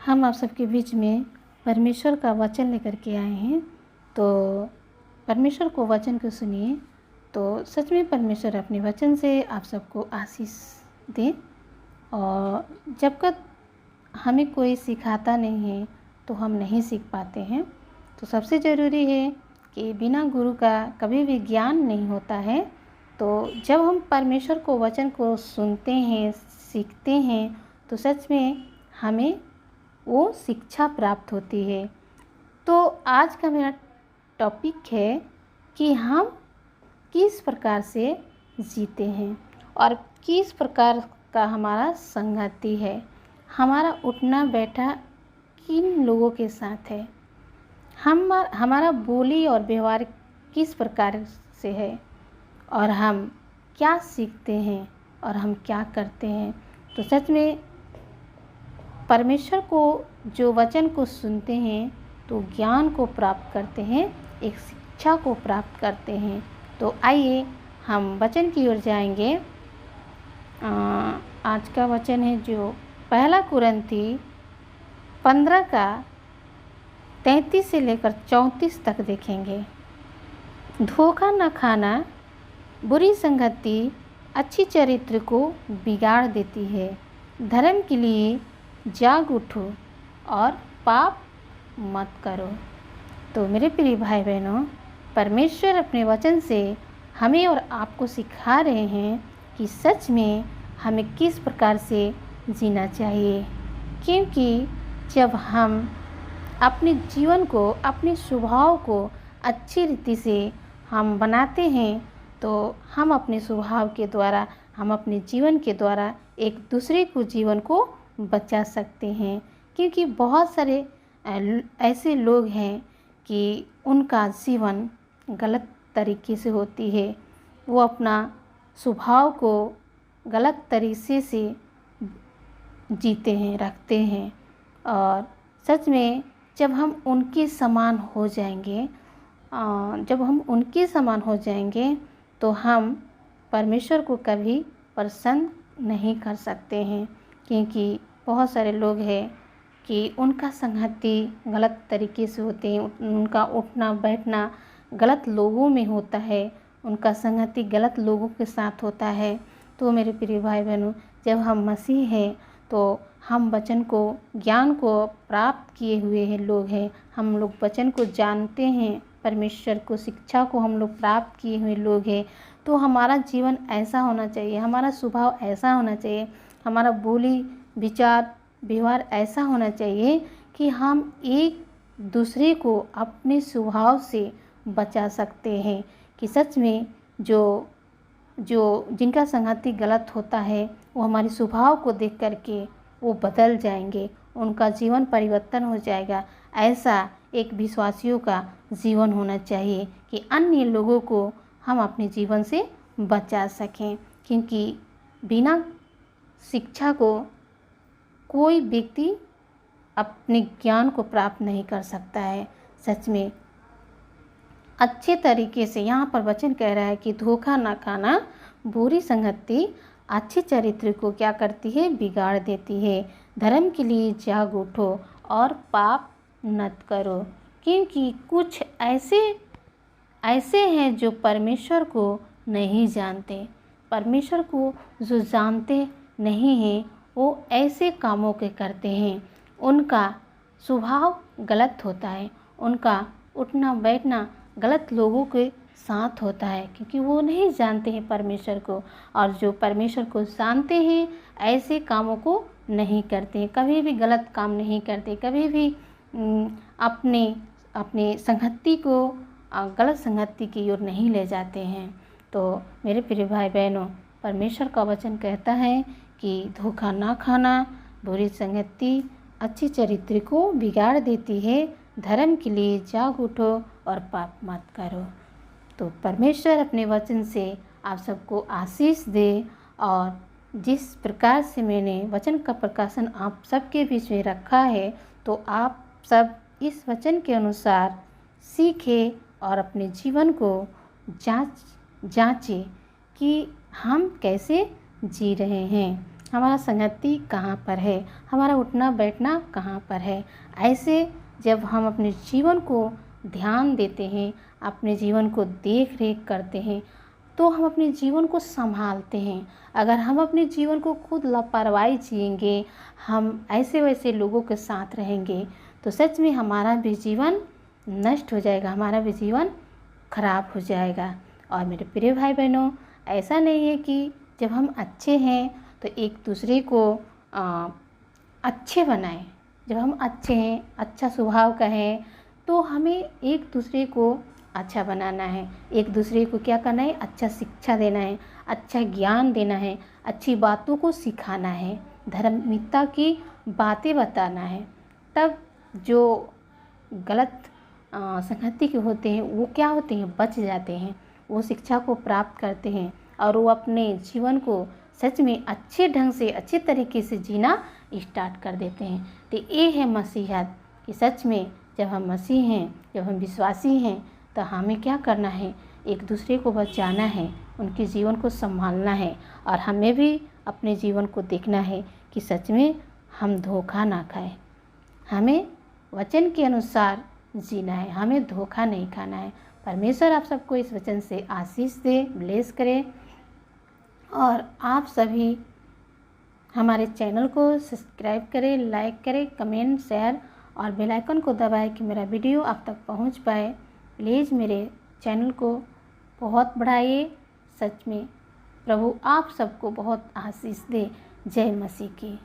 हम आप सबके बीच में परमेश्वर का वचन लेकर के आए हैं। तो परमेश्वर को वचन को सुनिए, तो सच में परमेश्वर अपने वचन से आप सबको आशीष दे। और जब तक हमें कोई सिखाता नहीं है तो हम नहीं सीख पाते हैं। तो सबसे ज़रूरी है कि बिना गुरु का कभी भी ज्ञान नहीं होता है। तो जब हम परमेश्वर को वचन को सुनते हैं, सीखते हैं, तो सच में हमें वो शिक्षा प्राप्त होती है। तो आज का मेरा टॉपिक है कि हम किस प्रकार से जीते हैं और किस प्रकार का हमारा संगति है, हमारा उठना बैठा किन लोगों के साथ है, हमारा बोली और व्यवहार किस प्रकार से है, और हम क्या सीखते हैं और हम क्या करते हैं। तो सच में परमेश्वर को जो वचन को सुनते हैं तो ज्ञान को प्राप्त करते हैं, एक शिक्षा को प्राप्त करते हैं। तो आइए हम वचन की ओर जाएंगे। आज का वचन है जो पहला कुरिन्थी 15 का 33 से लेकर 34 तक देखेंगे। धोखा न खाना, बुरी संगति अच्छी चरित्र को बिगाड़ देती है। धर्म के लिए जाग उठो और पाप मत करो। तो मेरे प्रिय भाई बहनों, परमेश्वर अपने वचन से हमें और आपको सिखा रहे हैं कि सच में हमें किस प्रकार से जीना चाहिए। क्योंकि जब हम अपने जीवन को, अपने स्वभाव को अच्छी रीति से हम बनाते हैं तो हम अपने स्वभाव के द्वारा, हम अपने जीवन के द्वारा एक दूसरे को जीवन को बचा सकते हैं। क्योंकि बहुत सारे ऐसे लोग हैं कि उनका जीवन गलत तरीके से होती है, वो अपना स्वभाव को गलत तरीके से जीते हैं, रखते हैं। और सच में जब हम उनके समान हो जाएंगे, तो हम परमेश्वर को कभी प्रसन्न नहीं कर सकते हैं। क्योंकि बहुत सारे लोग हैं कि उनका संगति गलत तरीके से होते हैं, उनका उठना बैठना गलत लोगों में होता है, उनका संगति गलत लोगों के साथ होता है। तो मेरे प्रिय भाई बहनों, जब हम मसीह हैं तो हम वचन को, ज्ञान को प्राप्त किए हुए हैं लोग हैं, हम लोग वचन को जानते हैं, परमेश्वर को, शिक्षा को हम लोग प्राप्त किए हुए लोग हैं। तो हमारा जीवन ऐसा होना चाहिए, हमारा स्वभाव ऐसा होना चाहिए, हमारा बोली विचार व्यवहार ऐसा होना चाहिए कि हम एक दूसरे को अपने स्वभाव से बचा सकते हैं। कि सच में जो जिनका संगति गलत होता है वो हमारे स्वभाव को देख करके वो बदल जाएंगे, उनका जीवन परिवर्तन हो जाएगा। ऐसा एक विश्वासियों का जीवन होना चाहिए कि अन्य लोगों को हम अपने जीवन से बचा सकें। क्योंकि बिना शिक्षा को कोई व्यक्ति अपने ज्ञान को प्राप्त नहीं कर सकता है। सच में अच्छे तरीके से यहाँ पर वचन कह रहा है कि धोखा न खाना, बुरी संगति अच्छे चरित्र को क्या करती है, बिगाड़ देती है। धर्म के लिए जाग उठो और पाप मत करो। क्योंकि कुछ ऐसे हैं जो परमेश्वर को नहीं जानते। परमेश्वर को जो जानते नहीं हैं वो ऐसे कामों के करते हैं, उनका स्वभाव गलत होता है, उनका उठना बैठना गलत लोगों के साथ होता है। क्योंकि वो नहीं जानते हैं परमेश्वर को, और जो परमेश्वर को जानते हैं ऐसे कामों को नहीं करते हैं, कभी भी गलत काम नहीं करते, कभी भी अपने संगति को गलत संगति की ओर नहीं ले जाते हैं। तो मेरे प्रिय भाई बहनों, परमेश्वर का वचन कहता है कि धोखा ना खाना, बुरी संगति अच्छी चरित्र को बिगाड़ देती है। धर्म के लिए जाग उठो और पाप मत करो। तो परमेश्वर अपने वचन से आप सबको आशीष दे। और जिस प्रकार से मैंने वचन का प्रकाशन आप सबके बीच में रखा है, तो आप सब इस वचन के अनुसार सीखें और अपने जीवन को जांचें कि हम कैसे जी रहे हैं। हमारा संगति कहाँ पर है, हमारा उठना बैठना कहाँ पर है। ऐसे जब हम अपने जीवन को ध्यान देते हैं, अपने जीवन को देख रेख करते हैं, तो हम अपने जीवन को संभालते हैं। अगर हम अपने जीवन को खुद लापरवाही जिएंगे, हम ऐसे वैसे लोगों के साथ रहेंगे, तो सच में हमारा भी जीवन नष्ट हो जाएगा, हमारा भी जीवन खराब हो जाएगा। और मेरे प्रिय भाई बहनों, ऐसा नहीं है कि जब हम अच्छे हैं तो एक दूसरे को अच्छे बनाएं। जब हम अच्छे हैं, अच्छा स्वभाव का हैं, तो हमें एक दूसरे को अच्छा बनाना है। एक दूसरे को क्या करना है, अच्छा शिक्षा देना है, अच्छा ज्ञान देना है, अच्छी बातों को सिखाना है, धार्मिकता की बातें बताना है। तब जो गलत संगति के होते हैं वो क्या होते हैं, बच जाते हैं, वो शिक्षा को प्राप्त करते हैं और वो अपने जीवन को सच में अच्छे ढंग से, अच्छे तरीके से जीना स्टार्ट कर देते हैं। तो ये है मसीहत कि सच में जब हम मसीह हैं, जब हम विश्वासी हैं, तो हमें क्या करना है, एक दूसरे को बचाना है, उनके जीवन को संभालना है और हमें भी अपने जीवन को देखना है कि सच में हम धोखा ना खाएं। हमें वचन के अनुसार जीना है, हमें धोखा नहीं खाना है। परमेश्वर आप सबको इस वचन से आशीष दे, ब्लेस करे। और आप सभी हमारे चैनल को सब्सक्राइब करें, लाइक करें, कमेंट, शेयर और बेल आइकन को दबाएं कि मेरा वीडियो आप तक पहुंच पाए। प्लीज़ मेरे चैनल को बहुत बढ़ाइए। सच में प्रभु आप सबको बहुत आशीष दे। जय मसीह की।